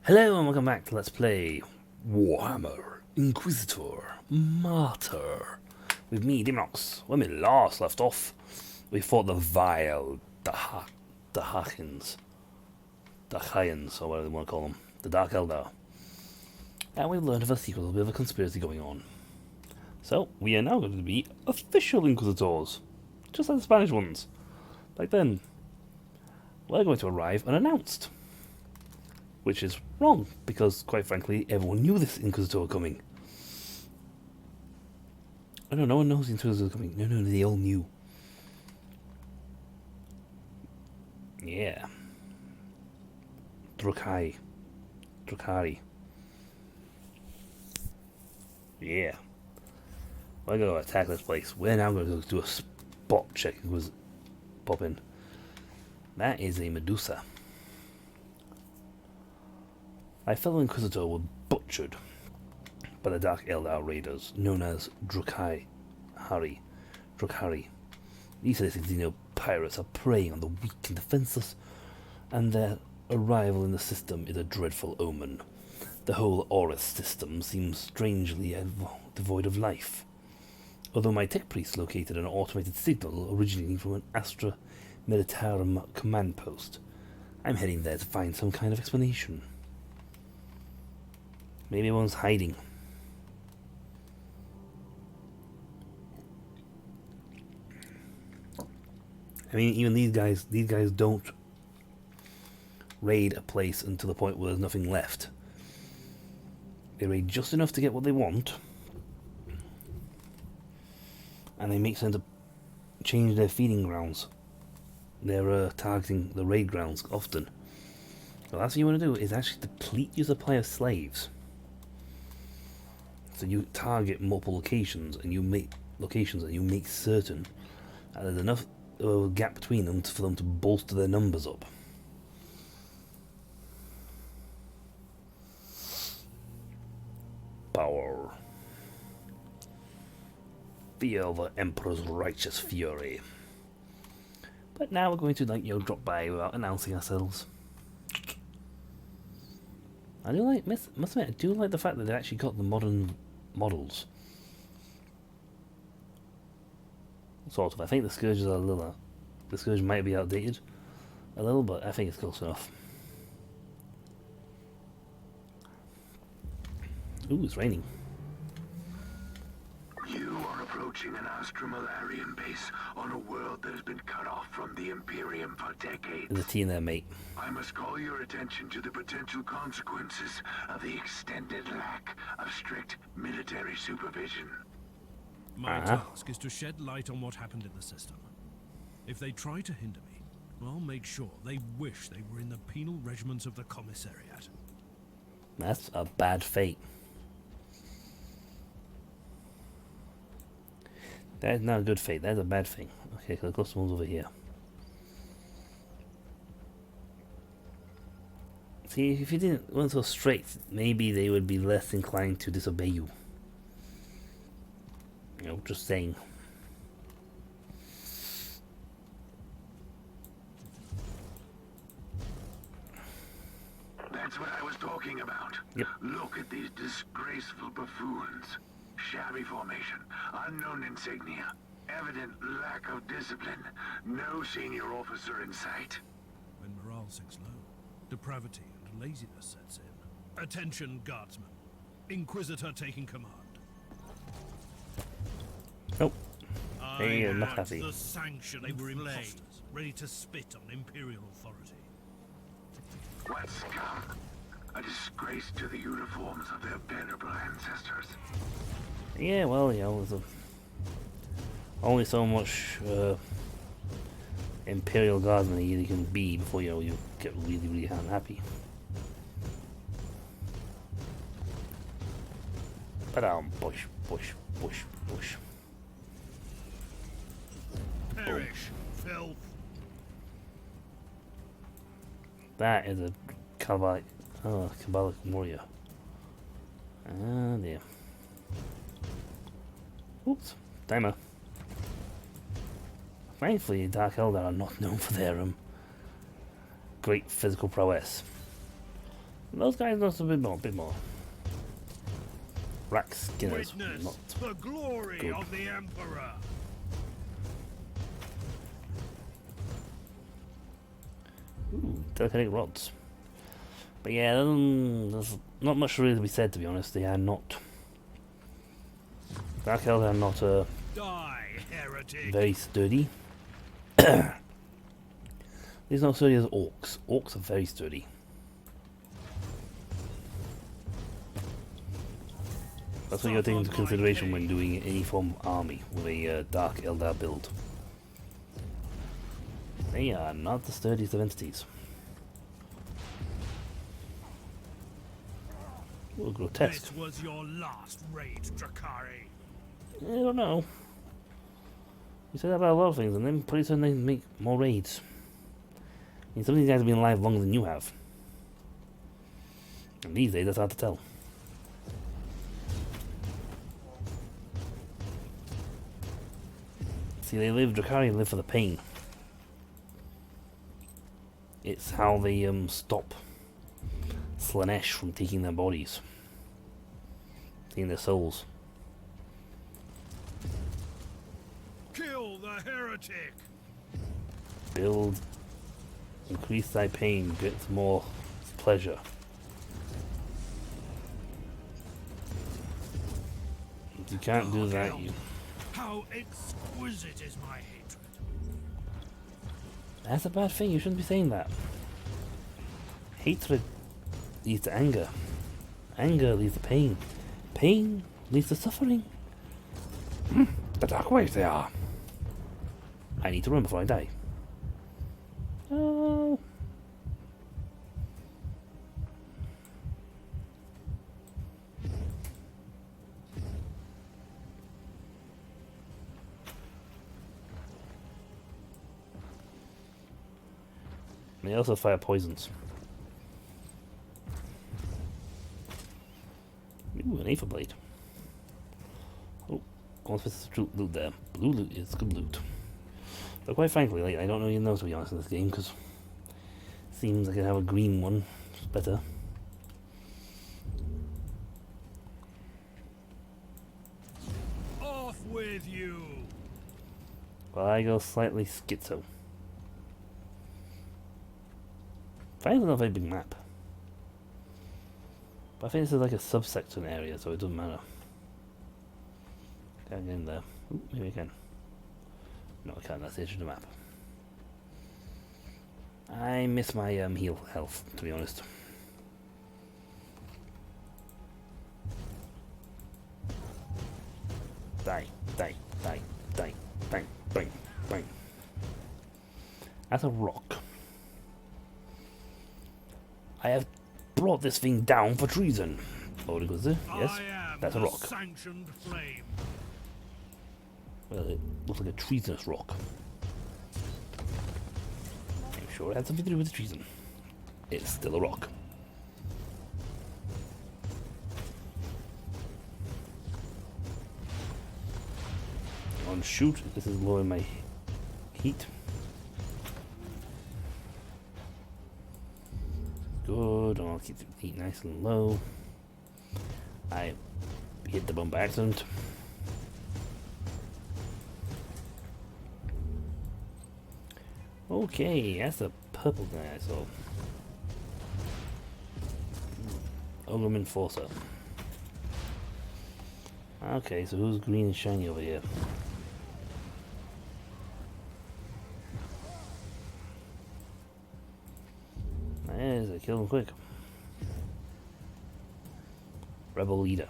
Hello and welcome back to Let's Play Warhammer Inquisitor Martyr with me, Dimnox. When we last left off, we fought the vile Dachayans, or whatever they want to call them, the Dark Eldar. And we've learned of a secret, a bit of a conspiracy going on. So, we are now going to be official Inquisitors, just like the Spanish ones. Back then, we're going to arrive unannounced. Which is wrong, because quite frankly, everyone knew this Inquisitor was coming. Oh no one knows the Inquisitor was coming. No, they all knew. Yeah. Drukhari. Yeah. We're going to attack this place. We're now going to do a spot check. It was pop in. That is a Medusa. My fellow Inquisitor were butchered by the Dark Eldar raiders known as Drukhari. These Celestino pirates are preying on the weak and defenseless, and their arrival in the system is a dreadful omen. The whole Aurus system seems strangely devoid of life. Although my tech priest located an automated signal originating from an Astra Militarum command post, I'm heading there to find some kind of explanation. Maybe everyone's hiding. I mean, even these guys don't raid a place until the point where there's nothing left. They raid just enough to get what they want, and they make sense to change their feeding grounds. They're targeting the raid grounds often. The last thing you want to do is actually deplete your supply of slaves. So you target multiple locations, and you make certain that there's enough gap between them for them to bolster their numbers up. Power. Feel the Emperor's righteous fury. But now we're going to drop by without announcing ourselves. I do like, must admit, I do like the fact that they actually got the modern models. Sort of. I think the Scourges are the Scourge might be outdated a little, but I think it's close enough. Ooh, it's raining. You are approaching an Astromalarian base on a world that has been cut off from the Imperium for decades. There's a T in there, mate. I must call your attention to the potential consequences of the extended lack of strict military supervision. My task is to shed light on what happened in the system. If they try to hinder me, I'll make sure they wish they were in the penal regiments of the Commissariat. That's a bad fate. That is not a good fate, that's a bad thing. Okay, so the close one's over here. See, if you didn't went so straight, maybe they would be less inclined to disobey you. You know, just saying. That's what I was talking about. Yep. Look at these disgraceful buffoons. Shabby formation, unknown insignia, evident lack of discipline, no senior officer in sight. When morale sinks low, depravity and laziness sets in. Attention, guardsmen. Inquisitor taking command. Oh, I you're not have happy. the sanction. They were imposters, ready to spit on Imperial authority. What scum? A disgrace to the uniforms of their venerable ancestors. Yeah, well, you know, there's only so much Imperial Guardsman you can be before you get really unhappy. But push. Perish, filth. That is a Kabbalic warrior. Ah, dear. Oops, timer. Thankfully, Dark Eldar are not known for their great physical prowess. Those guys lost a bit more. Rack Skinners, Witness not the glory good. of the Emperor. Ooh, telekinetic rods. But yeah, there's not much really to be said, to be honest. They are not. Dark Elves are not Die, heretic. very sturdy. They're not sturdy as orcs. Orcs are very sturdy. That's what you got to take into consideration when doing any form of army with a Dark Eldar build. They are not the sturdiest of entities. Ooh, grotesque. This was your last raid, Drakari. I don't know. You say that about a lot of things, and then pretty soon they make more raids. I mean, some of these guys have been alive longer than you have. And these days, that's hard to tell. See, Drakari live for the pain. It's how they stop Slanesh from taking their bodies, taking their souls. Kill the heretic. Build, increase thy pain, get more pleasure. If you can't do that, you... How exquisite is my hatred. That's a bad thing, you shouldn't be saying that. Hatred leads to anger. Anger leads to pain. Pain leads to suffering. The dark ways they are. I need to run before I die. Oh. They also fire poisons. Ooh, an Aether Blade. Oh, almost missed the loot there. Blue loot is good loot. But quite frankly, like, I don't really know, to be honest, in this game, because it seems like I have a green one. It's better. Off with you. Well, I go slightly schizo. Finally, not a very big map. But I think this is like a subsection area, so it doesn't matter. Can't get in there. Ooh, maybe I can. No, I can't. That's the edge of the map. I miss my heal health, to be honest. Die, die, die, die, bang, bang, bang. That's a rock. I have brought this thing down for treason. Oh, what goes there? Yes, that's a rock. Sanctioned flame. Well, it looks like a treasonous rock. I'm sure it had something to do with the treason. It's still a rock. On shoot, this is lowering my heat. Good, I'll keep the heat nice and low. I hit the bomb by accident. Okay, that's a purple guy I saw. Ogre Enforcer. Okay, so who's green and shiny over here? There's a kill him quick. Rebel leader.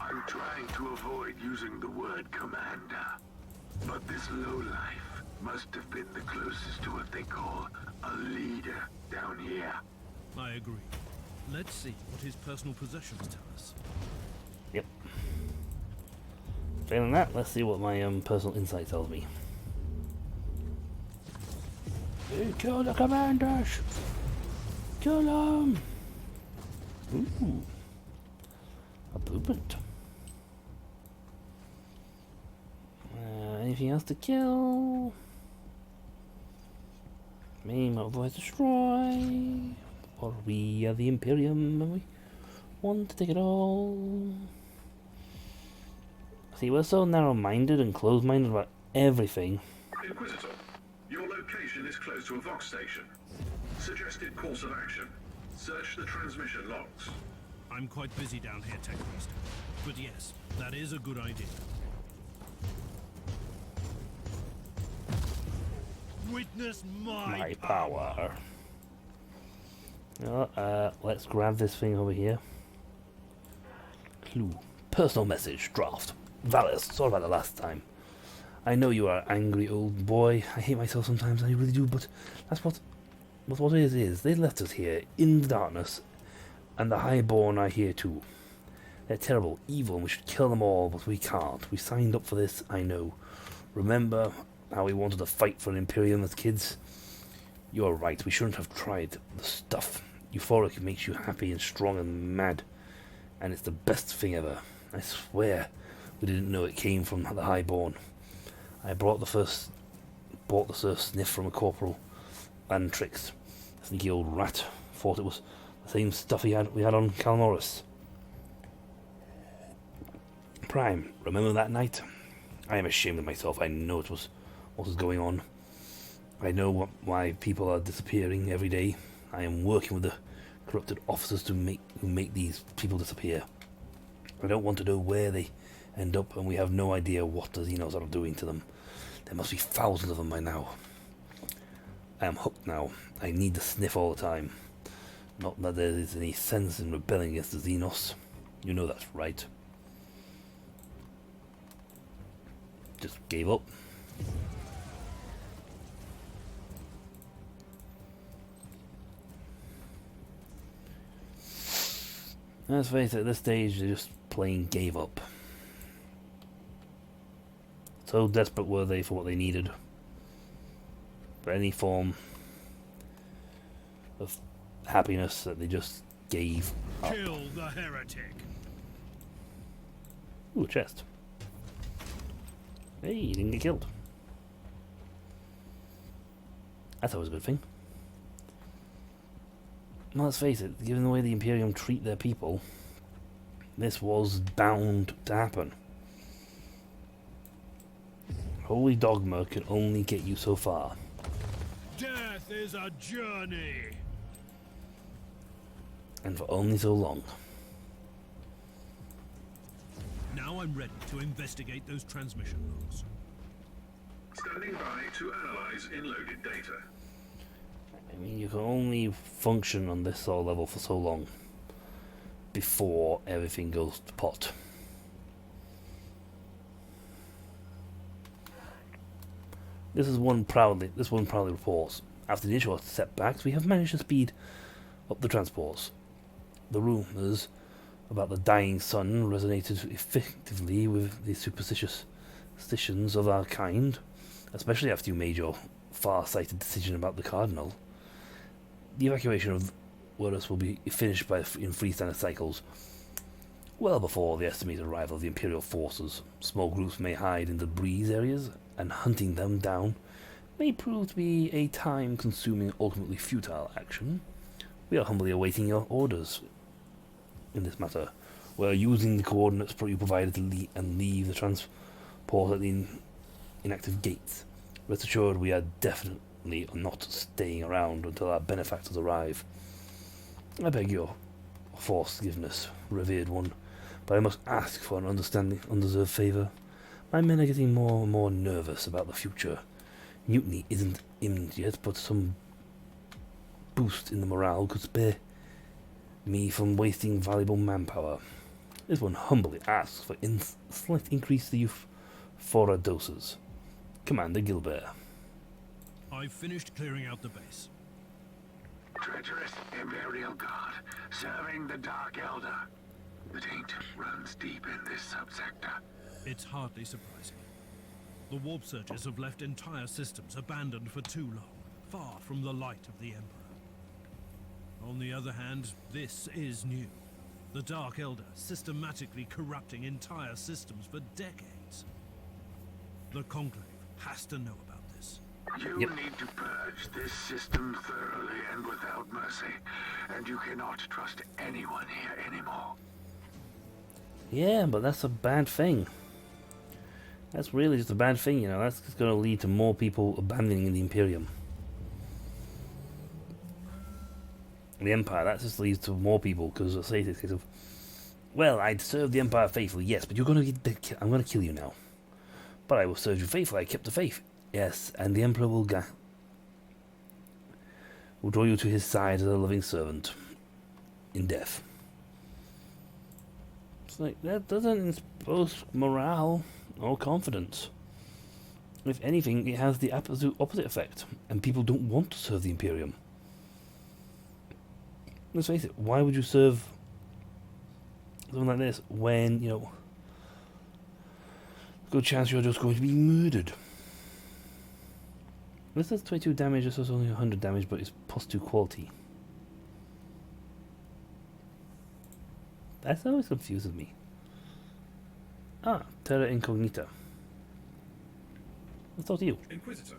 I'm trying to avoid using the word commander, but this lowlife must have been the closest to what they call a leader down here. I agree. Let's see what his personal possessions tell us. Yep. Failing that, let's see what my personal insight tells me. Hey, kill the commanders! Kill them! Ooh. A blueprint. Anything else to kill? Maim, otherwise destroy. Or we are the Imperium and we want to take it all. See, we're so narrow-minded and closed-minded about everything. Inquisitor, your location is close to a Vox station. Suggested course of action. Search the transmission logs. I'm quite busy down here, Tech Priest. But yes, that is a good idea. Witness my power. Let's grab this thing over here. Clue. Personal message. Draft. Valis. Sorry about the last time. I know you are an angry old boy. I hate myself sometimes, I really do, but that's what it is. They left us here in the darkness, and the Highborn are here too. They're terrible, evil, and we should kill them all, but we can't. We signed up for this, I know. Remember how we wanted to fight for an Imperium as kids? You're right, we shouldn't have tried the stuff. Euphoric makes you happy and strong and mad, and it's the best thing ever. I swear we didn't know it came from the Highborn. I bought the first sniff from a corporal and tricks. Sneaky old rat. Thought it was the same stuff we had on Calnoris. Prime, remember that night? I am ashamed of myself. I know it was what was going on. I know why people are disappearing every day. I am working with the corrupted officers who make these people disappear. I don't want to know where they end up, and we have no idea what the Xenos are doing to them. There must be thousands of them by now. I am hooked now. I need to sniff all the time. Not that there is any sense in rebelling against the Xenos. You know that's right. Just gave up. Let's face it, at this stage they just plain gave up. So desperate were they for what they needed. For any form of happiness that they just gave up. Kill the heretic. Ooh, a chest. Hey, he didn't get killed. That's always a good thing. Well, let's face it, given the way the Imperium treat their people, this was bound to happen. Holy dogma can only get you so far. Death is a journey. And for only so long. Now I'm ready to investigate those transmission logs. Standing by to analyze in-loaded data. I mean, you can only function on this sort of level for so long before everything goes to pot. This one proudly reports. After the initial setbacks, we have managed to speed up the transports. The rumours about the dying sun resonated effectively with the superstitions of our kind, especially after you made your far-sighted decision about the Cardinal. The evacuation of Warus will be finished in 3 standard cycles, well before the estimated arrival of the Imperial forces. Small groups may hide in the breeze areas, and hunting them down may prove to be a time-consuming, ultimately futile action. We are humbly awaiting your orders in this matter. We are using the coordinates you provided to leave the transport at the inactive gates. Rest assured, we are definitely not staying around until our benefactors arrive. I beg your forgiveness, revered one, but I must ask for an undeserved favour. My men are getting more and more nervous about the future. Mutiny isn't imminent yet, but some boost in the morale could spare me from wasting valuable manpower. This one humbly asks for slight increase to the euphora doses. Commander Gilbert. I've finished clearing out the base. Treacherous Imperial Guard, serving the Dark Elder. The taint runs deep in this subsector. It's hardly surprising. The warp surges have left entire systems abandoned for too long, far from the light of the Emperor. On the other hand, this is new. The Dark Elder systematically corrupting entire systems for decades. The Conclave has to know about this. You Yep. need to purge this system thoroughly and without mercy. And you cannot trust anyone here anymore. Yeah, but that's a bad thing. That's really just a bad thing, you know. That's just going to lead to more people abandoning the Imperium. The Empire, that just leads to more people, because I say this case of, well, I'd serve the Empire faithfully, yes, but you're going to get, I'm going to kill you now. But I will serve you faithfully, I kept the faith. Yes, and the Emperor will draw you to his side as a loving servant in death. It's like, that doesn't impose morale or confidence. If anything, it has the absolute opposite effect, and people don't want to serve the Imperium. Let's face it, why would you serve something like this when, you know, good chance you're just going to be murdered? This does 22 damage, this does only 100 damage, but it's +2 quality. That always confuses me. Ah, Terra Incognita. Let's talk to you. Inquisitor,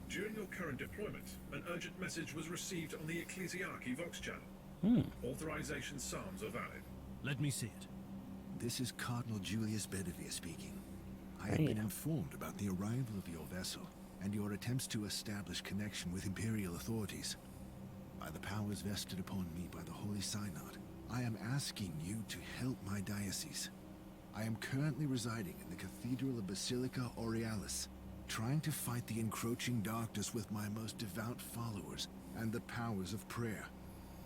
during your current deployment, an urgent message was received on the Ecclesiarchy Vox channel. Authorization psalms are valid. Let me see it. This is Cardinal Julius Bedivere speaking. I have been informed about the arrival of your vessel and your attempts to establish connection with Imperial authorities. By the powers vested upon me by the Holy Synod, I am asking you to help my diocese. I am currently residing in the Cathedral of Basilica Aurealis, trying to fight the encroaching darkness with my most devout followers and the powers of prayer.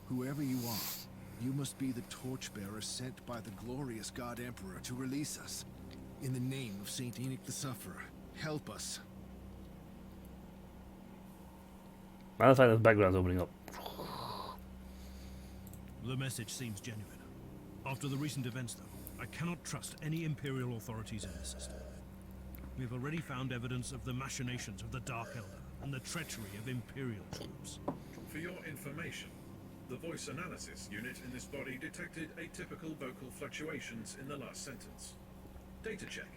Whoever you are, you must be the torchbearer sent by the glorious God Emperor to release us. In the name of Saint Enoch the Sufferer, help us. Matter of fact, the background's opening up. The message seems genuine. After the recent events, though, I cannot trust any Imperial authorities in this system. We've already found evidence of the machinations of the Dark Elder and the treachery of Imperial troops. For your information, the voice analysis unit in this body detected atypical vocal fluctuations in the last sentence. Data check.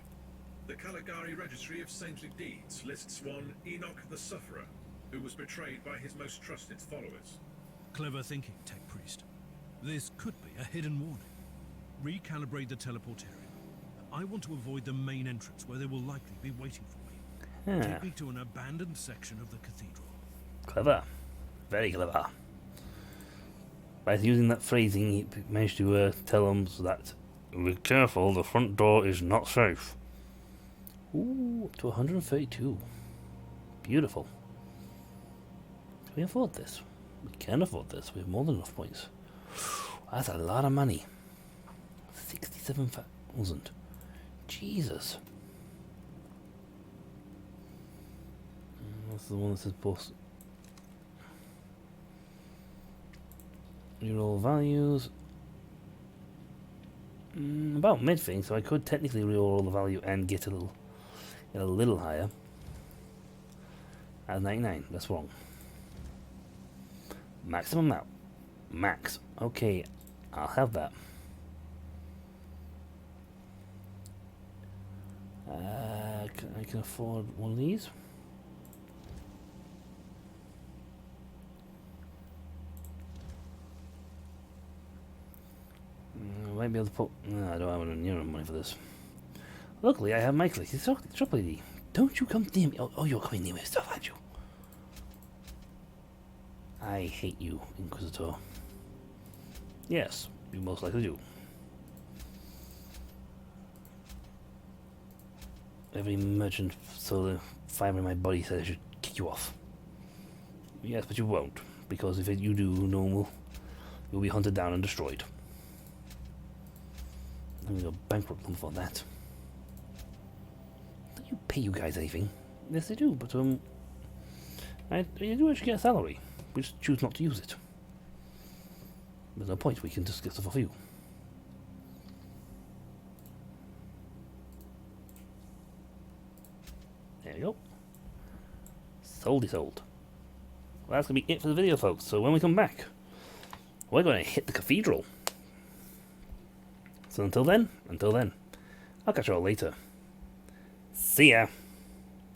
The Caligari Registry of Saintly Deeds lists one Enoch the Sufferer, who was betrayed by his most trusted followers. Clever thinking, Tech Priest. This could be a hidden warning. Recalibrate the teleportarium. I want to avoid the main entrance where they will likely be waiting for me. Take me to an abandoned section of the cathedral. Clever. Very clever. By using that phrasing, he managed to tell them that, be careful, the front door is not safe. Ooh, up to 132. Beautiful. Can we afford this? We can afford this. We have more than enough points. That's a lot of money. 67,000. Jesus. That's the one that says post. Reroll values. About mid thing, so I could technically reroll the value and get a little higher. At 99, that's wrong. Maximum amount. Max. Okay, I'll have that. I can afford one of these. I might be able to put. No, I don't have any near money for this. Luckily, I have my click. It's Shop Lady. Don't you come near me. Oh, you're coming near me stuff, aren't you? I hate you, Inquisitor. Yes, you most likely do. Every merchant solar fiber in my body says I should kick you off. Yes, but you won't, because if you do, no one you'll be hunted down and destroyed. I'm gonna go bankrupt them for that. Don't you pay you guys anything? Yes, they do, but I do actually get a salary. We just choose not to use it. There's no point. We can just get stuff off you. There you go. Sold. Well, that's going to be it for the video, folks. So when we come back, we're going to hit the cathedral. So until then, I'll catch you all later. See ya.